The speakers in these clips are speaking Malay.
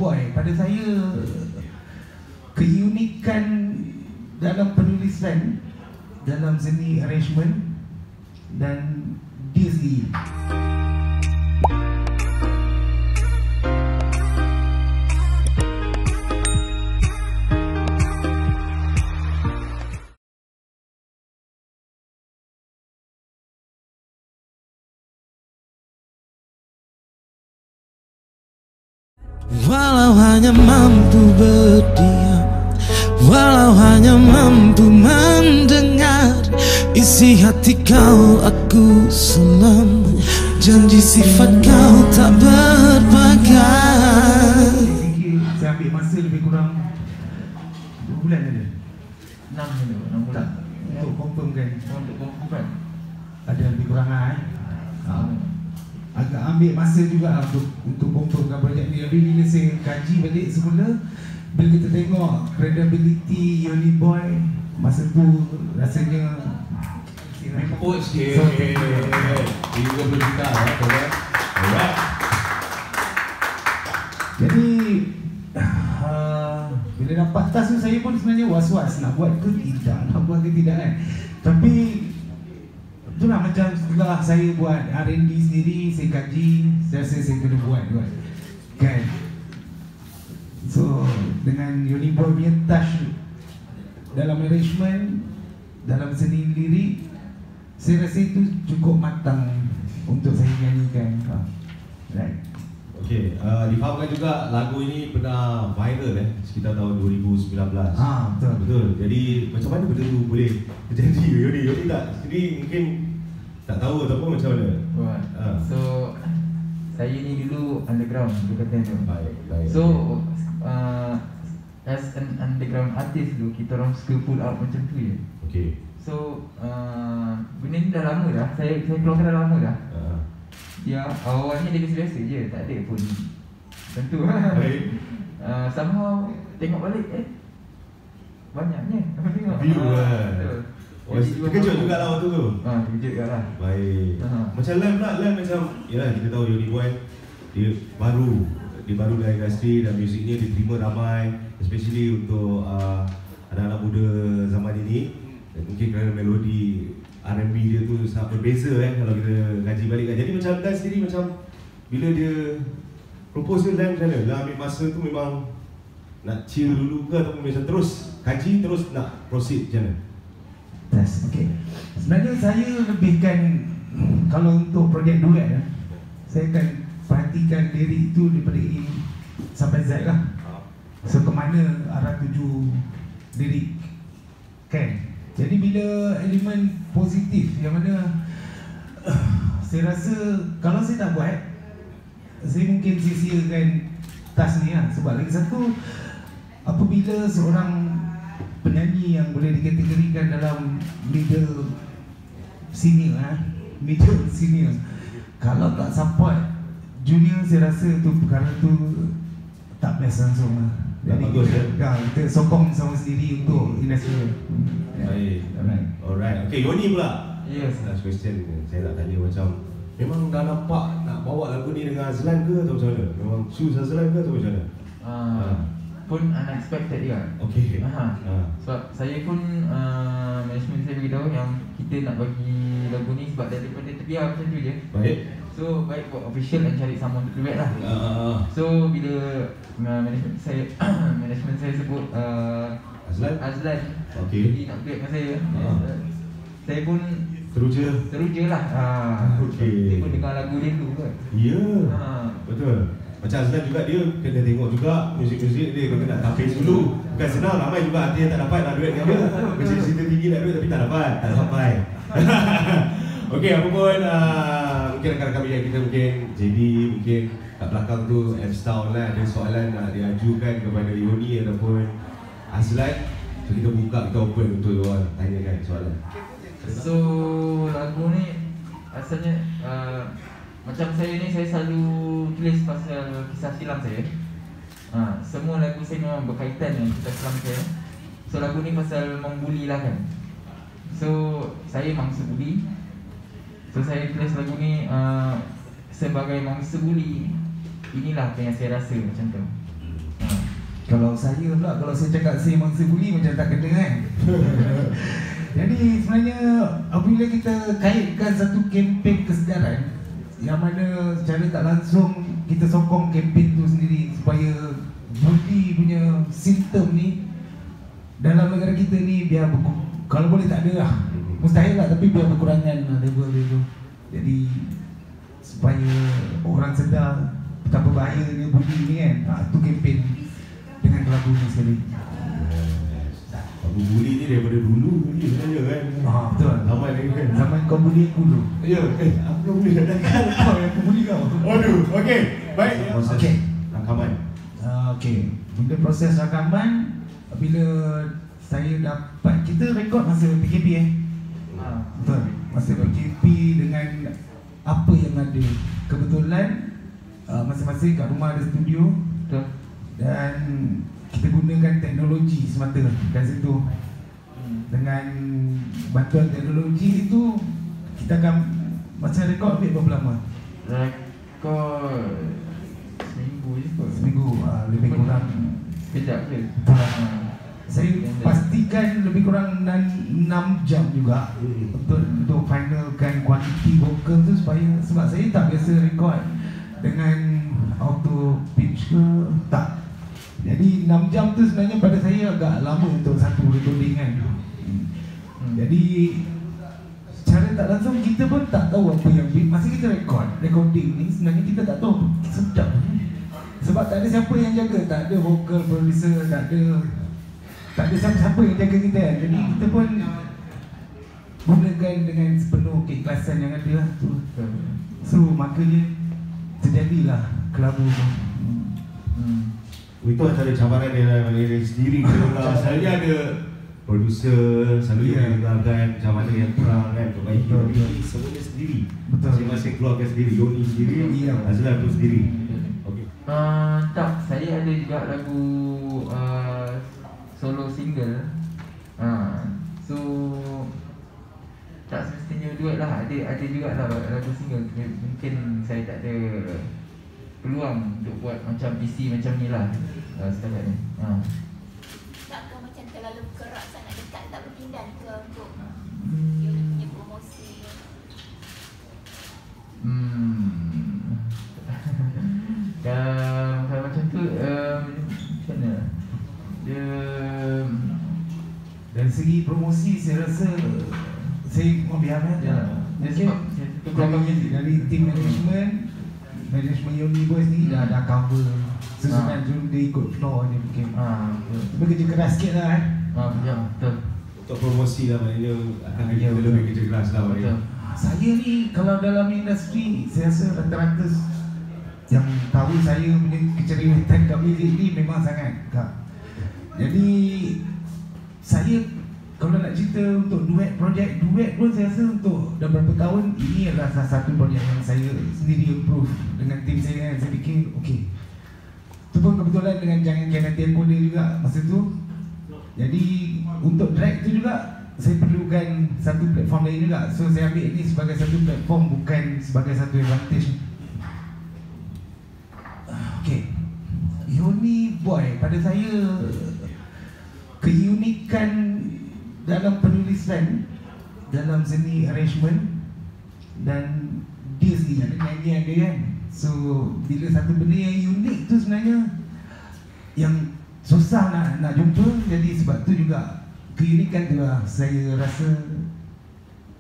Boy, pada saya keunikan dalam penulisan, dalam seni arrangement dan dia sendiri. Walau hanya mampu berdiam, walau hanya mampu mendengar isi hati kau, aku selama janji sifat kau tak berpakai. Saya ambil masa lebih kurang 2 bulan ada? 6 bulan Untuk confirmkan. Untuk confirm Ada lebih kurang agak ambil masa juga untuk confirmkan projek ni. Tapi bila saya kaji balik semula, bila kita tengok credibility Yoni Boy masa tu rasanya sikit. Ini juga belum kita alright. Jadi bila dapat tas tu saya pun sebenarnya was-was nak buat ke tidak, kan. Tapi itulah macam setelah saya buat R&D sendiri, saya kaji, saya rasa saya kena buat kan. So dengan Yoni Boy punya touch dalam arrangement, dalam seni lirik, saya rasa itu cukup matang untuk saya nyanyikan. Right. Okay, difahamkan juga lagu ini pernah viral sekitar tahun 2019. Betul. Betul. Jadi macam mana benda tu boleh terjadi? Yoni tak sendiri mungkin tak tahu ataupun macam mana? So saya ni dulu underground dia kata tu. Baik. So as an underground artist dulu, kita orang suka pull out macam tu je. Okay. So benda ni dah lama dah. Saya keluarkan dah lama dah. Ya, awalnya dia biasa-biasa je, tak ada pun tentu. Somehow tengok balik banyaknya. Tengok view terkejut juga lah waktu tu. Terkejut juga lah. Baik. Macam Lam pula, Lam macam yalah, kita tahu Yoni Boy dia baru dari industri dan muzik ni diterima ramai, especially untuk anak-anak muda zaman ini. Dan mungkin kerana melodi R&B dia tu sangat berbeza kalau kita kaji balik kan. Jadi macam Dan sendiri macam bila dia propose tu, Dan macam mana? Lah ambil masa tu memang nak chill dulu ke ataupun macam terus kaji terus nak proceed macam mana? Yes, okay. Sebenarnya saya lebihkan, kalau untuk projek duet saya akan perhatikan lirik itu daripada A sampai Z lah. So ke mana arah tuju lirik kan. Jadi bila elemen positif yang mana saya rasa kalau saya tak buat, saya mungkin sia-siakan tas ni lah. Sebab lagi satu, apabila seorang penyanyi yang boleh dikategorikan dalam middle senior, kalau tak support junior, saya rasa tu perkara tu tak best langsung lah. Jadi kita sokong sama sendiri untuk industri. Baik. Alright. Okay, Yoni pula. Yes. Last question saya nak tanya, macam memang dah nampak nak bawa lagu ni dengan Azlan ke atau macam mana? Memang choose Azlan ke atau macam mana? Pun unexpected juga. Okay. Sebab saya pun management saya beritahu yang kita nak bagi lagu ni sebab daripada terbiar macam tu je. Baik. So baik buat official dan cari someone to duet lah. So bila management saya sebut Azlan, okay, jadi nak duet dengan saya, saya pun teruja lah. Okay. Dia pun dengar lagu dia dulu kan. Ya. Betul. Macam Azlan juga, dia kena tengok juga muzik-muzik dia, kena nak tapis dulu. Bukan senang, ramai juga artis yang tak dapat nak duet dengan dia. Bercita-cita tinggi nak duet tapi tak dapat, tak sampai. Okey, apa pun mungkin rakan-rakan biar kita mungkin JD mungkin kat belakang tu M-Style lah, ada soalan nak diajukan kepada Yoni ataupun Azlan. So kita buka, kita open untuk orang tanyakan soalan. So lagu ni asalnya macam saya ni, saya selalu tulis pasal kisah silam saya. Semua lagu saya memang berkaitan dengan kisah silam saya. So lagu ni pasal membuli lah kan. So saya mangsa buli. So saya tulis lagu ni sebagai mangsa buli. Inilah apa yang saya rasa macam tu. Kalau saya pula, kalau saya cakap saya mangsa buli macam tak kena kan. Jadi sebenarnya apabila kita kaitkan satu kempen kesedaran yang mana secara tak langsung kita sokong kempen tu sendiri supaya budi punya simptom ni dalam negara kita ni biar kalau boleh tak ada lah, mustahil lah, tapi biar berkurangan level tu. Jadi supaya orang sedar betapa bahayanya budi ni kan. Tu kempen dengan kelabu ni sekali. Aku buli ni daripada dulu ni sebenarnya kan. Betul. Zaman ni kan. Zaman kau buli aku dulu. Ya, aku dah buli dah kan. Kau yang aku buli kau. Aduh, okey. Baik. Okey. Rakaman. Okey. Bila proses rakaman, bila saya dapat, kita rekod masa PKP Betul. Masa PKP dengan apa yang ada. Kebetulan masing-masing kat rumah ada studio. Betul. Dan kita gunakan teknologi semata kat situ. Dengan bantuan teknologi itu, kita akan masa rekod berapa lama? Rekod seminggu je kot. Seminggu, lebih kurang. Sekejap je. Saya pastikan lebih kurang 6 jam juga untuk finalkan kualiti vokal tu, sebab saya tak biasa rekod dengan auto pitch ke tak. Jadi 6 jam tu sebenarnya pada saya agak lama untuk satu recording kan. Jadi secara tak langsung kita pun tak tahu apa yang masa kita recording ni sebenarnya kita tak tahu sedap. Sebab tak ada siapa yang jaga, tak ada vocal producer, tak ada siapa-siapa yang jaga kita kan. Jadi kita pun gunakan dengan sepenuh keikhlasan yang ada lah tu. So makanya terjadilah kelabu tu. Itu antara cabaran dia dari sendiri. Selalunya ada producer, selalu dia dengarkan macam mana yang kurang kan, perbaiki. Tapi semuanya sendiri. Masing-masing keluarkan sendiri, Yoni sendiri, Azlan tu sendiri. Okey. Tak, saya ada juga lagu solo single. So tak semestinya duet lah, ada juga lah lagu single. Mungkin saya tak ada peluang untuk buat macam PC macam ni lah setakat ni. Takkah macam terlalu kerak sangat dekat tak berpindah ke untuk Yoni punya promosi? Kalau macam tu macam mana? Dari segi promosi saya rasa saya membiar dari tim management Yoni Boys ni dah cover susunan sebelum dia ikut floor ni mungkin. Tapi kerja keras sikit lah Betul. Untuk promosi lah maknanya akan lebih kerja keras lah maknanya. Saya ni kalau dalam industri saya rasa rata-rata yang tahu saya punya keceritaan kat muzik ni memang sangat Kak. Jadi saya kalau nak cerita untuk duet pun saya rasa untuk dah berapa tahun ini adalah salah satu projek yang saya sendiri improve dengan tim saya. Saya fikir okey, tu pun kebetulan dengan jangan nanti aku dia juga masa tu. Jadi untuk drag tu juga saya perlukan satu platform lain juga. So saya ambil ini sebagai satu platform, bukan sebagai satu advantage. Okey, Yoni Boy pada saya keunikan dalam penulisan, dalam seni arrangement dan dia sendiri ada nyanyian dia kan. So bila satu benda yang unik tu sebenarnya yang susah nak jumpa. Jadi sebab tu juga keunikan tu lah saya rasa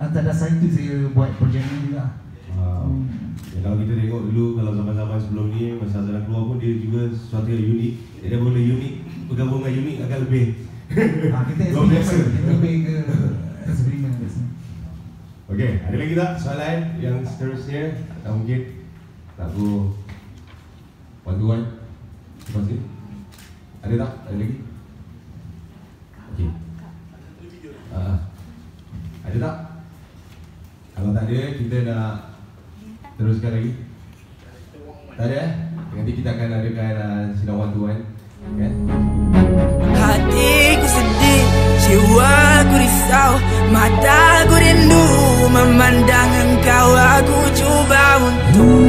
atas dasar itu saya buat projek ni juga. Kalau kita tengok dulu, kalau zaman-zaman sebelum ni masa Azlan keluar pun dia juga sesuatu yang unik. Dia boleh unik, pergabungan unik akan lebih kita lebih ke eksperimen biasa. Okey, ada lagi tak soalan yang seterusnya atau mungkin tak go one-to-one lepas ni? Ada tak? Ada lagi? Okey. Ada tak? Kalau tak ada, kita nak teruskan lagi. Tak ada Nanti kita akan adakan sidang one-to-one kan? Hatiku sedih, jiwaku risau, mataku rindu memandang engkau. Aku coba untuk